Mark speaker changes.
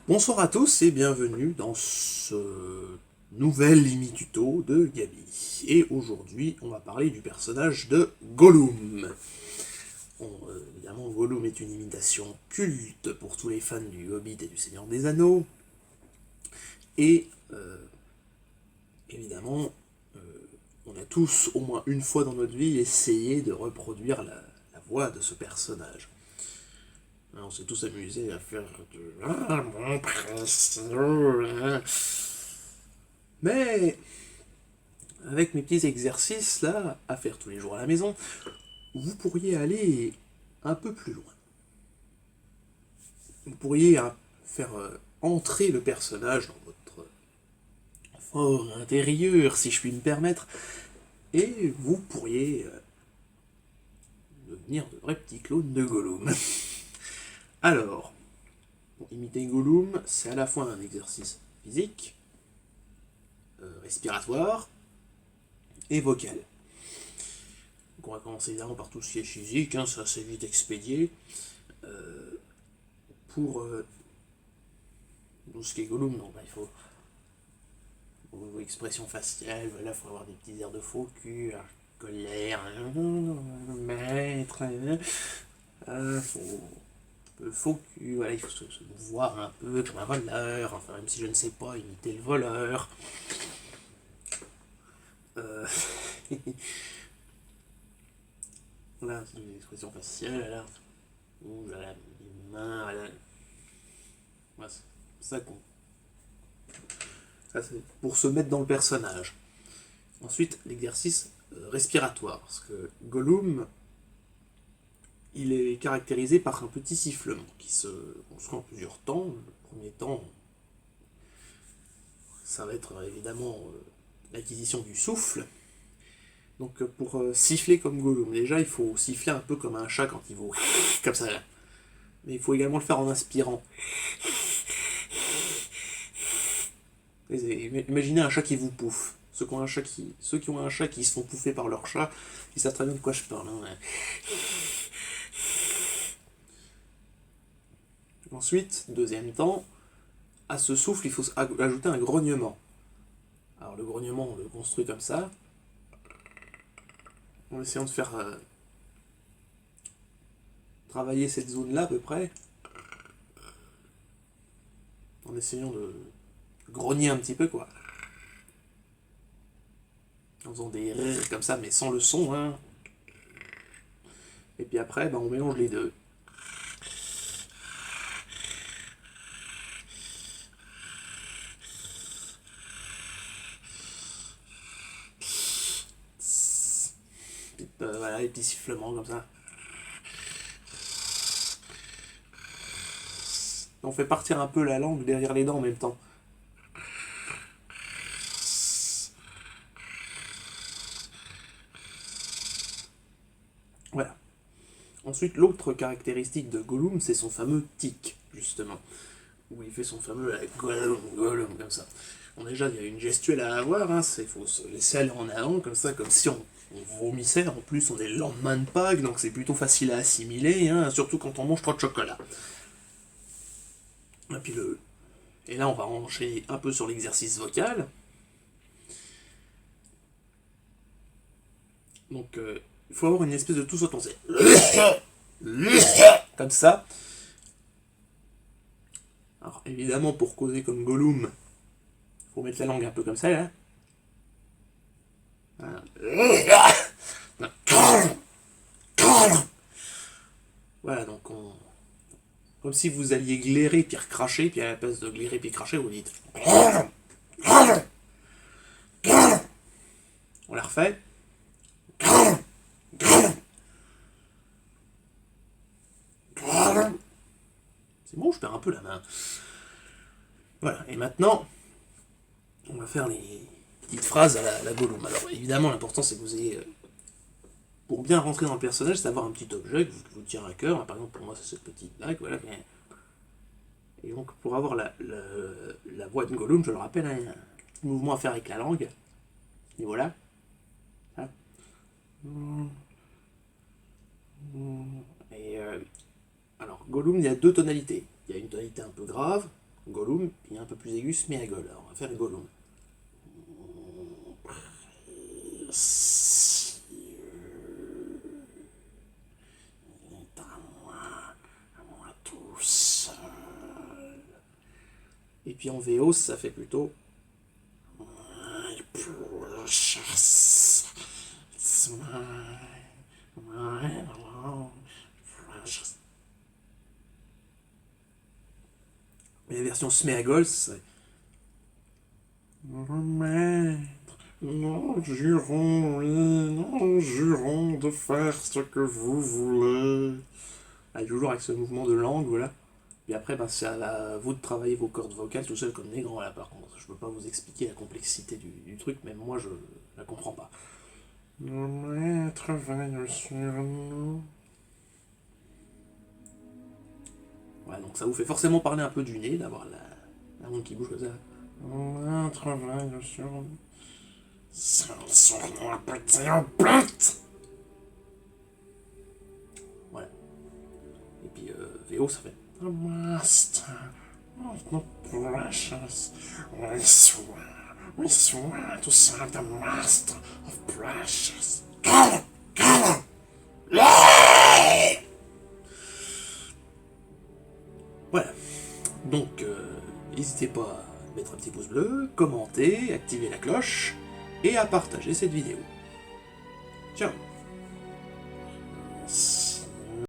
Speaker 1: Bonsoir à tous et bienvenue dans ce nouvel Imi-Tuto de Gabi. Et aujourd'hui, on va parler du personnage de Gollum. Évidemment, Gollum est une imitation culte pour tous les fans du Hobbit et du Seigneur des Anneaux. Et évidemment, on a tous, au moins une fois dans notre vie, essayé de reproduire la voix de ce personnage. On s'est tous amusés à faire de Ah, mon précieux. Mais avec mes petits exercices là, à faire tous les jours à la maison, vous pourriez aller un peu plus loin. Vous pourriez faire entrer le personnage dans votre fort intérieur, si je puis me permettre, et vous pourriez devenir de vrais petits clones de Gollum. Alors, pour imiter Gollum, c'est à la fois un exercice physique, respiratoire et vocal. Donc on va commencer évidemment par tout ce qui est physique, hein, ça c'est vite expédié. Pour tout ce qui est Gollum, non, bah, il faut vos expressions faciales, voilà, il faut avoir des petits airs de faux cul, colère, maître, faux cul, voilà, il faut se voir un peu comme un voleur, enfin même si je ne sais pas imiter le voleur. Voilà, c'est des expressions faciales, voilà. Ouh, voilà, les mains, voilà. Voilà, c'est ça qu'on. Ça, c'est pour se mettre dans le personnage. Ensuite, l'exercice respiratoire. Parce que Gollum, il est caractérisé par un petit sifflement qui se construit en plusieurs temps. Le premier temps, ça va être évidemment l'acquisition du souffle. Donc pour siffler comme Gollum, déjà il faut siffler un peu comme un chat quand il vaut comme ça. Mais il faut également le faire en inspirant. Imaginez un chat qui vous pouffe. Ceux qui ont un chat qui se font pouffer par leur chat, ils savent très bien de quoi je parle. Hein. Ensuite, deuxième temps, à ce souffle, il faut ajouter un grognement. Alors le grognement, on le construit comme ça, en essayant de faire travailler cette zone-là à peu près, en essayant de grogner un petit peu, quoi. En faisant des rires comme ça, mais sans le son, hein. Et puis après, on mélange les deux. Voilà, les petits sifflements comme ça. On fait partir un peu la langue derrière les dents en même temps. Voilà. Ensuite, l'autre caractéristique de Gollum, c'est son fameux tic, justement. Où il fait son fameux Gollum, Gollum, comme ça. Bon, déjà, il y a une gestuelle à avoir, hein, il faut se laisser aller en avant, comme ça, comme si on vomissait. En plus, on est le lendemain de Pâques, donc c'est plutôt facile à assimiler, hein, surtout quand on mange trop de chocolat. Et puis Et là, on va enchaîner un peu sur l'exercice vocal. Donc, il faut avoir une espèce de tout sautant. C'est comme ça. Alors, évidemment, pour causer comme Gollum, il faut mettre la langue un peu comme ça, là. Voilà, donc comme si vous alliez glairer puis recracher, puis à la place de glairer puis cracher, vous dites. On la refait. C'est bon, je perds un peu la main. Voilà, et maintenant, on va faire les petites phrases à la Gollum. Alors, évidemment, l'important, c'est que vous ayez, pour bien rentrer dans le personnage, c'est d'avoir un petit objet qui vous tient à cœur. Par exemple, pour moi, c'est cette petite bague, voilà. Et donc, pour avoir la voix de Gollum, je le rappelle, hein, un petit mouvement à faire avec la langue. Et voilà. Ça. Et alors, Gollum, il y a deux tonalités. Il y a une tonalité un peu grave, Gollum, puis un peu plus aigu, Sméagol. Alors, on va faire Gollum. À moi tout seul. Et puis en VO, ça fait plutôt. Mais la version Sméagol, c'est. Nous jurons, oui, nous jurons de faire ce que vous voulez. Ah, toujours avec ce mouvement de langue, voilà. Puis après, ben, c'est à vous de travailler vos cordes vocales tout seul comme des grands là, par contre. Je peux pas vous expliquer la complexité du truc, même moi je la comprends pas. Le maître veille sur nous. Ouais, donc ça vous fait forcément parler un peu du nez, d'avoir la langue qui bouge comme ça. Le maître veille sur nous. C'est sur nous, petit en plate. Voilà. Et puis VO, ça fait. The master of the precious. We swear to serve the master of precious. Voilà. Donc, n'hésitez pas à mettre un petit pouce bleu, commenter, activer la cloche et à partager cette vidéo. Ciao.